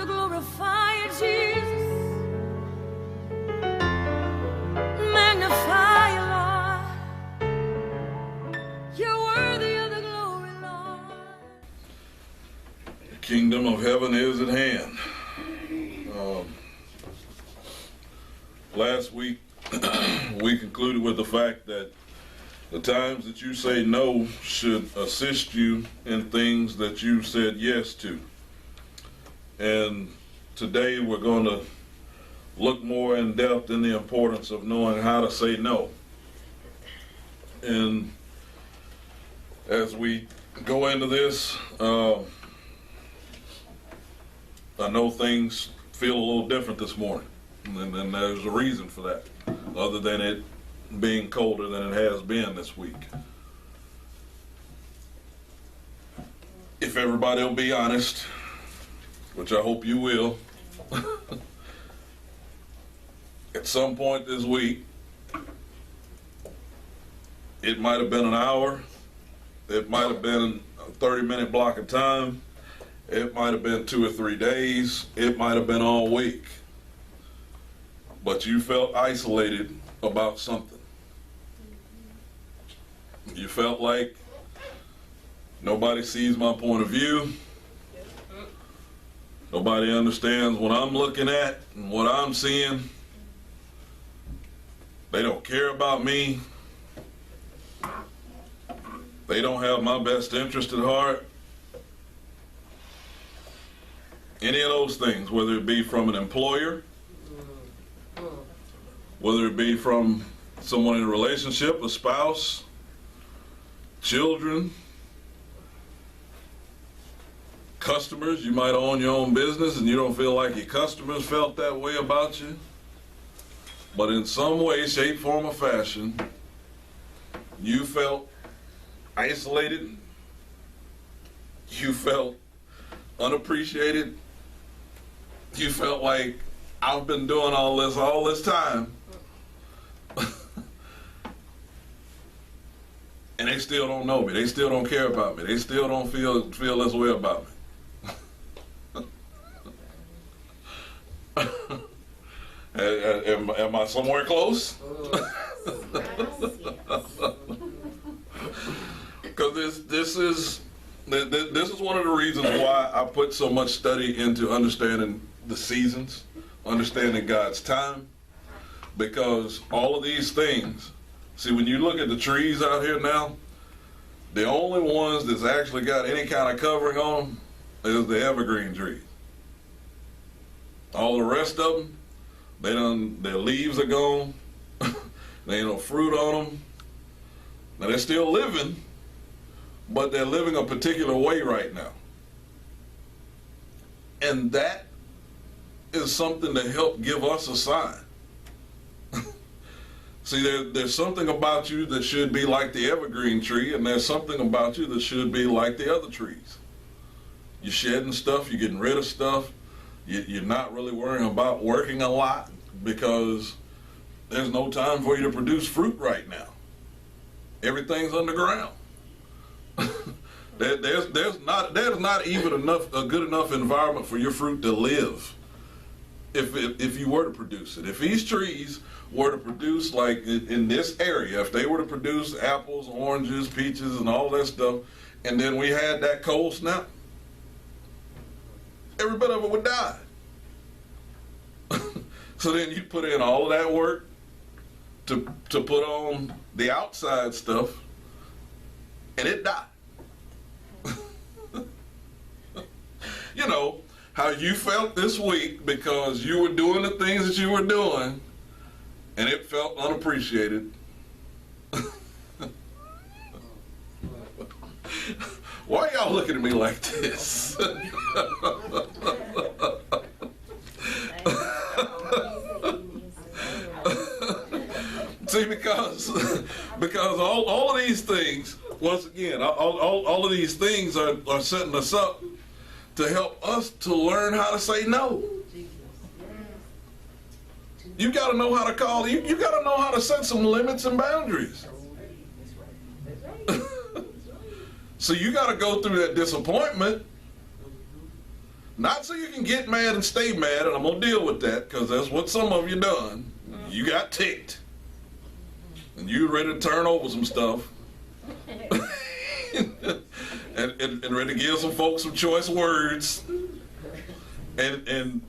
glorify you, Jesus. Magnify you, Lord. You're worthy of the glory, Lord. The kingdom of heaven is at hand. Last week, we concluded with the fact that the times that you say no should assist you in things that you said yes to. And today we're going to look more in depth in the importance of knowing how to say no. And as we go into this, I know things feel a little different this morning, and there's a reason for that, other than it being colder than it has been this week. If everybody will be honest, which I hope you will, at some point this week, it might have been an hour, it might have been a 30-minute block of time, it might have been 2 or 3 days, it might have been all week, but you felt isolated about something. You felt like nobody sees my point of view, nobody understands what I'm looking at and what I'm seeing, they don't care about me, they don't have my best interest at heart. Any of those things, whether it be from an employer, whether it be from someone in a relationship, a spouse, children, customers. You might own your own business and you don't feel like your customers felt that way about you. But in some way, shape, form, or fashion, you felt isolated, you felt unappreciated, you felt like I've been doing all this time, and they still don't know me, they still don't care about me, they still don't feel this way about me. Am I somewhere close? Because this is one of the reasons why I put so much study into understanding the seasons, understanding God's time, because all of these things, see, when you look at the trees out here now, the only ones that's actually got any kind of covering on them is the evergreen trees. All the rest of them, their leaves are gone, there ain't no fruit on them. Now they're still living, but they're living a particular way right now. And that is something to help give us a sign. See, there's something about you that should be like the evergreen tree, and there's something about you that should be like the other trees. You're shedding stuff, you're getting rid of stuff, you're not really worrying about working a lot because there's no time for you to produce fruit right now. Everything's underground. There's not even a good enough environment for your fruit to live if you were to produce it. If these trees were to produce, like in this area, if they were to produce apples, oranges, peaches, and all that stuff, and then we had that cold snap, every bit of it would die. So then you put in all of that work to put on the outside stuff, and it died. You know, how you felt this week because you were doing the things that you were doing, and it felt unappreciated. Why are y'all looking at me like this? See, because all of these things, once again, all of these things are setting us up to help us to learn how to say no. You got to know how to call. You got to know how to set some limits and boundaries. So you got to go through that disappointment Not so you can get mad and stay mad, and I'm going to deal with that, because that's what some of you done. You got ticked. And you ready to turn over some stuff. and ready to give some folks some choice words. And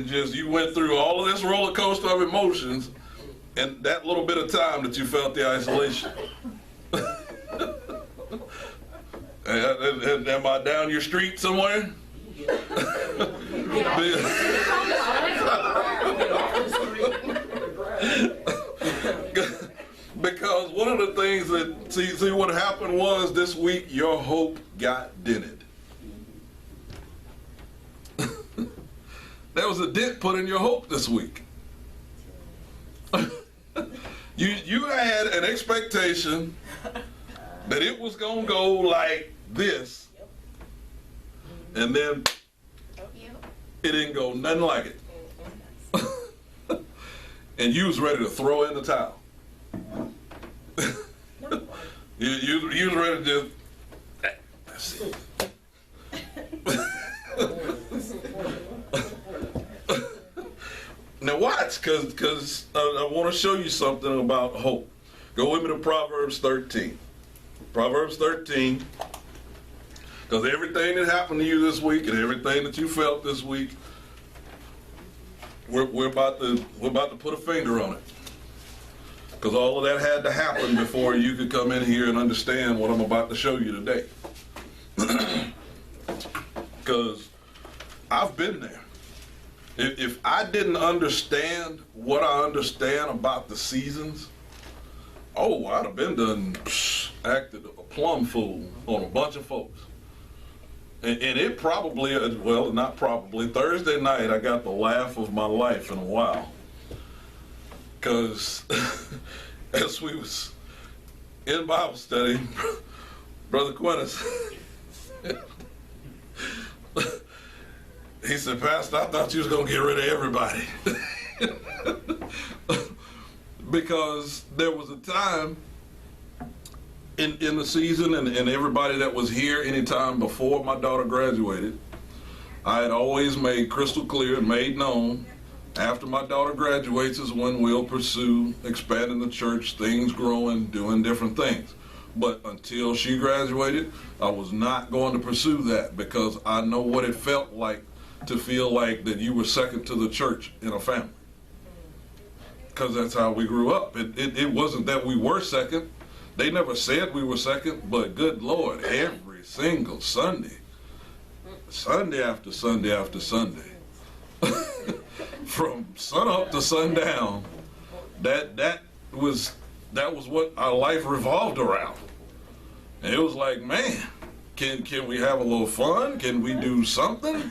just you went through all of this roller coaster of emotions, and that little bit of time that you felt the isolation. And am I down your street somewhere? Because one of the things that, see what happened was this week, your hope got dented. There was a dent put in your hope this week. You had an expectation that it was going to go like this, and then it didn't go nothing like it. And you was ready to throw in the towel. you was ready to just, now watch, because I want to show you something about hope. Go with me to Proverbs 13. Proverbs 13, because everything that happened to you this week and everything that you felt this week, we're about to put a finger on it. Because all of that had to happen before you could come in here and understand what I'm about to show you today. Because I've been there. If I didn't understand what I understand about the seasons, oh, I'd have been done acted a plum fool on a bunch of folks. And it probably, well, not probably, Thursday night I got the laugh of my life in a while. Because as we was in Bible study, Brother Quintus, he said, Pastor, I thought you was going to get rid of everybody. Because there was a time in the season, and everybody that was here anytime before my daughter graduated, I had always made crystal clear and made known, after my daughter graduates is when we'll pursue expanding the church, things growing, doing different things. But until she graduated, I was not going to pursue that, because I know what it felt like to feel like that you were second to the church in a family. Because that's how we grew up. It wasn't that we were second. They never said we were second, but good Lord, every single Sunday, Sunday after Sunday after Sunday, from sun up to sundown, that was what our life revolved around. And it was like, man, can we have a little fun? Can we do something?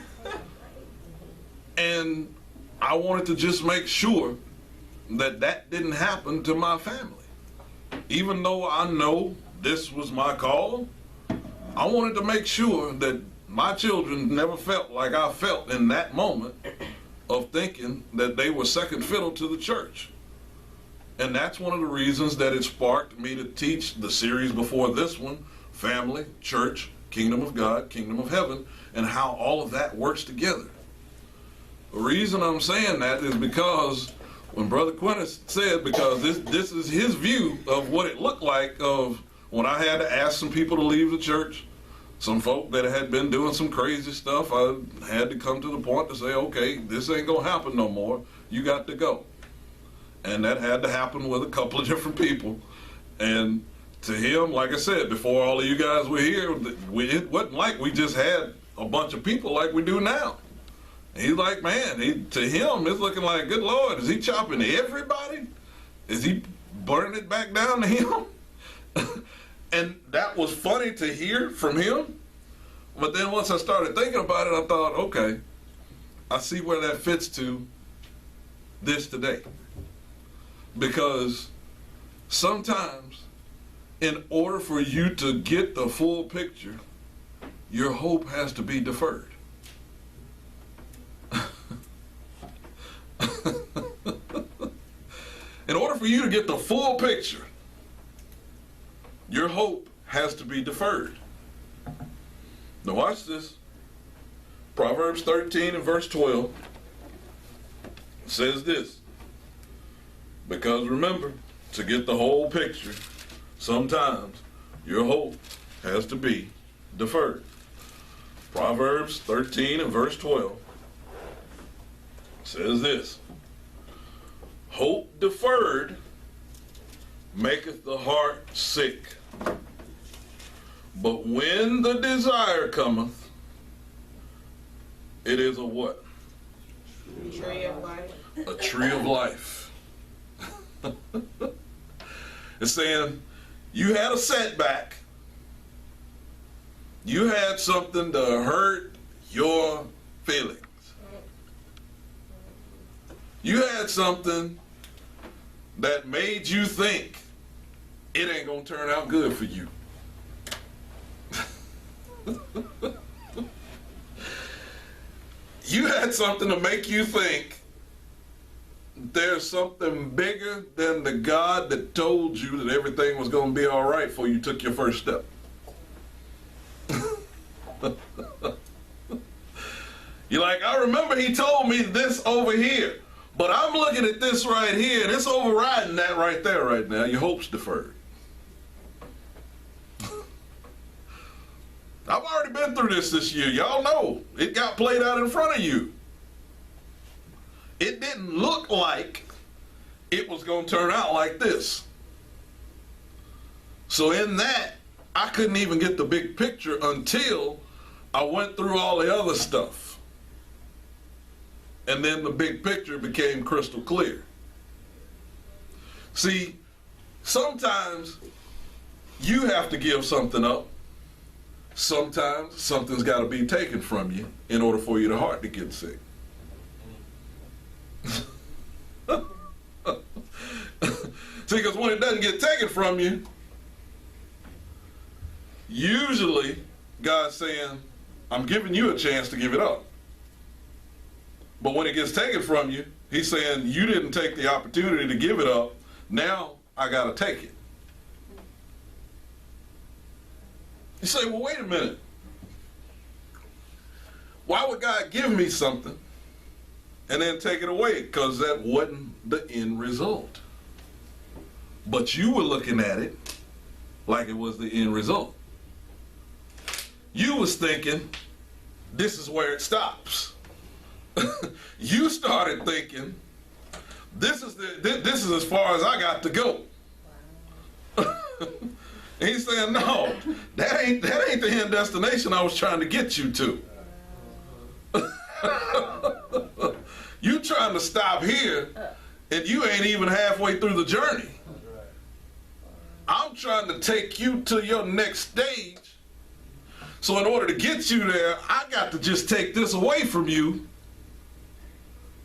And I wanted to just make sure that didn't happen to my family. Even though I know this was my call, I wanted to make sure that my children never felt like I felt in that moment of thinking that they were second fiddle to the church. And that's one of the reasons that it sparked me to teach the series before this one, Family, Church, Kingdom of God, Kingdom of Heaven, and how all of that works together. The reason I'm saying that is because when Brother Quintus said, because this is his view of what it looked like of when I had to ask some people to leave the church, some folk that had been doing some crazy stuff, I had to come to the point to say, okay, this ain't gonna happen no more, you got to go. And that had to happen with a couple of different people. And to him, like I said, before all of you guys were here, it wasn't like we just had a bunch of people like we do now. He's like, man, to him, it's looking like, good Lord, is he chopping everybody? Is he burning it back down to him? And that was funny to hear from him. But then once I started thinking about it, I thought, okay, I see where that fits to this today. Because sometimes, in order for you to get the full picture, your hope has to be deferred. In order for you to get the full picture, your hope has to be deferred. Now watch this. Proverbs 13 and verse 12 says this. Because remember, to get the whole picture, sometimes your hope has to be deferred. Proverbs 13 and verse 12 says this. Hope deferred maketh the heart sick. But when the desire cometh, it is a what? A tree of life. A tree of life. It's saying you had a setback. You had something to hurt your feelings. You had something that made you think it ain't gonna turn out good for you. You had something to make you think there's something bigger than the God that told you that everything was going to be all right before you took your first step. You're like, I remember he told me this over here, but I'm looking at this right here, and it's overriding that right there right now. Your hope's deferred. I've already been through this year. Y'all know it got played out in front of you. It didn't look like it was going to turn out like this. So in that, I couldn't even get the big picture until I went through all the other stuff. And then the big picture became crystal clear. See, sometimes you have to give something up. Sometimes something's got to be taken from you in order for your heart to get sick. See, because when it doesn't get taken from you, usually God's saying, I'm giving you a chance to give it up. But when it gets taken from you, he's saying, you didn't take the opportunity to give it up. Now I got to take it. You say, well, wait a minute. Why would God give me something and then take it away? Because that wasn't the end result. But you were looking at it like it was the end result. You was thinking, this is where it stops. You started thinking, this is as far as I got to go. He's saying, no, that ain't the end destination I was trying to get you to. You trying to stop here, and you ain't even halfway through the journey. I'm trying to take you to your next stage. So in order to get you there, I got to just take this away from you,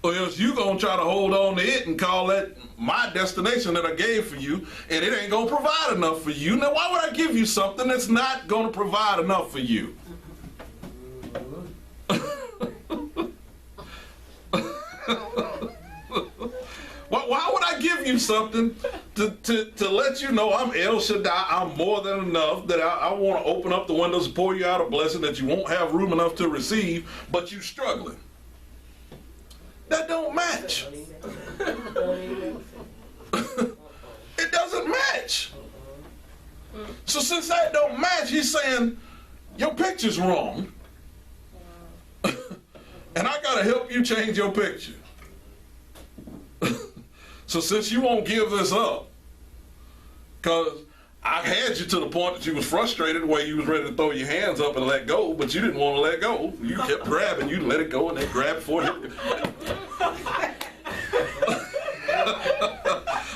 or else you gonna try to hold on to it and call that my destination that I gave for you, and it ain't gonna provide enough for you. Now, why would I give you something that's not gonna provide enough for you? Why would I give you something to let you know I'm El Shaddai, I'm more than enough, that I want to open up the windows and pour you out a blessing that you won't have room enough to receive, but you struggling? That don't match. It doesn't match. So since that don't match, he's saying, your picture's wrong. And I got to help you change your picture. So since you won't give this up, because I had you to the point that you was frustrated where you was ready to throw your hands up and let go, but you didn't want to let go. You kept grabbing, you let it go, and then grab for it.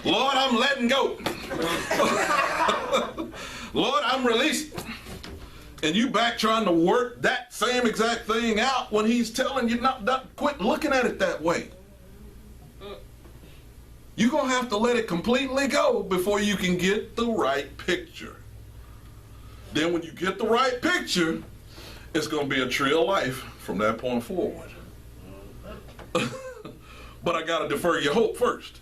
Lord, I'm letting go. Lord, I'm releasing. And you back trying to work that same exact thing out when he's telling you not quit looking at it that way. You're going to have to let it completely go before you can get the right picture. Then when you get the right picture, it's going to be a tree of life from that point forward. But I got to defer your hope first.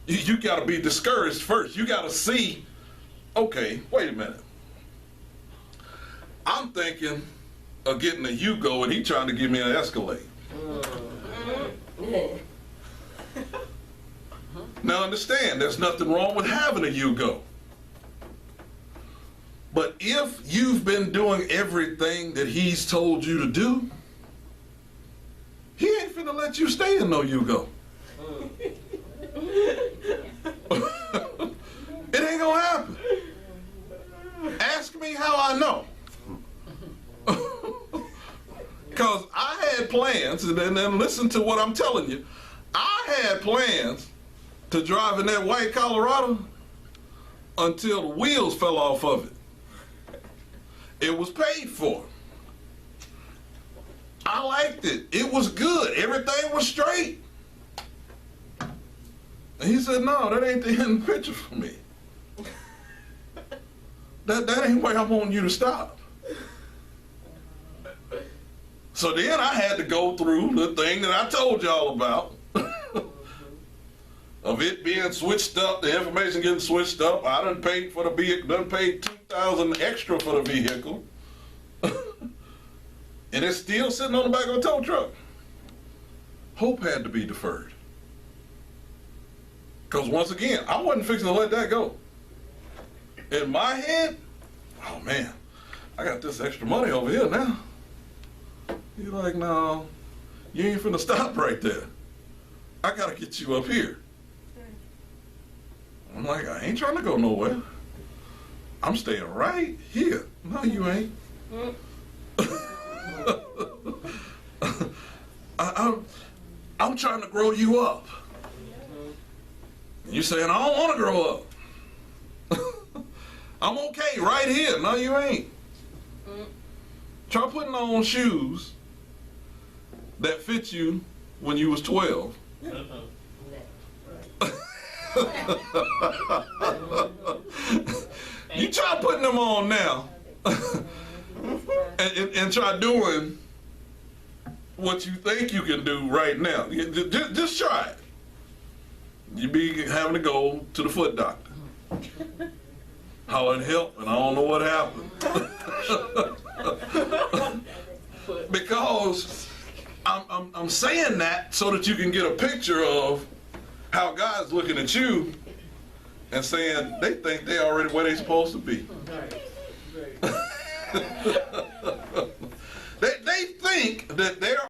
You got to be discouraged first. You got to see, okay, wait a minute. I'm thinking of getting a Hugo and he trying to give me an Escalade. Now understand, there's nothing wrong with having a Hugo. But if you've been doing everything that he's told you to do, he ain't finna let you stay in no Hugo. It ain't gonna happen. Ask me how I know. Because I had plans, and then listen to what I'm telling you. I had plans to drive in that white Colorado until the wheels fell off of it. It was paid for. I liked it. It was good. Everything was straight. And he said, no, that ain't the end picture for me. That ain't where I want you to stop. So then I had to go through the thing that I told y'all about. Of it being switched up, the information getting switched up. I done paid for the vehicle, done paid $2,000 extra for the vehicle. And it's still sitting on the back of a tow truck. Hope had to be deferred. Because once again, I wasn't fixing to let that go. In my head, oh man, I got this extra money over here now. You're like, no, you ain't finna stop right there. I gotta get you up here. I'm like, I ain't trying to go nowhere. I'm staying right here. No, you ain't. I'm trying to grow you up. You saying, I don't want to grow up. I'm okay right here. No, you ain't. Try putting on shoes that fit you when you was 12. You try putting them on now and try doing what you think you can do right now. Just try it. You be having to go to the foot doctor. Hollering help, and I don't know what happened. Because I'm saying that so that you can get a picture of how God's looking at you and saying they think they already where they supposed to be. They think that they're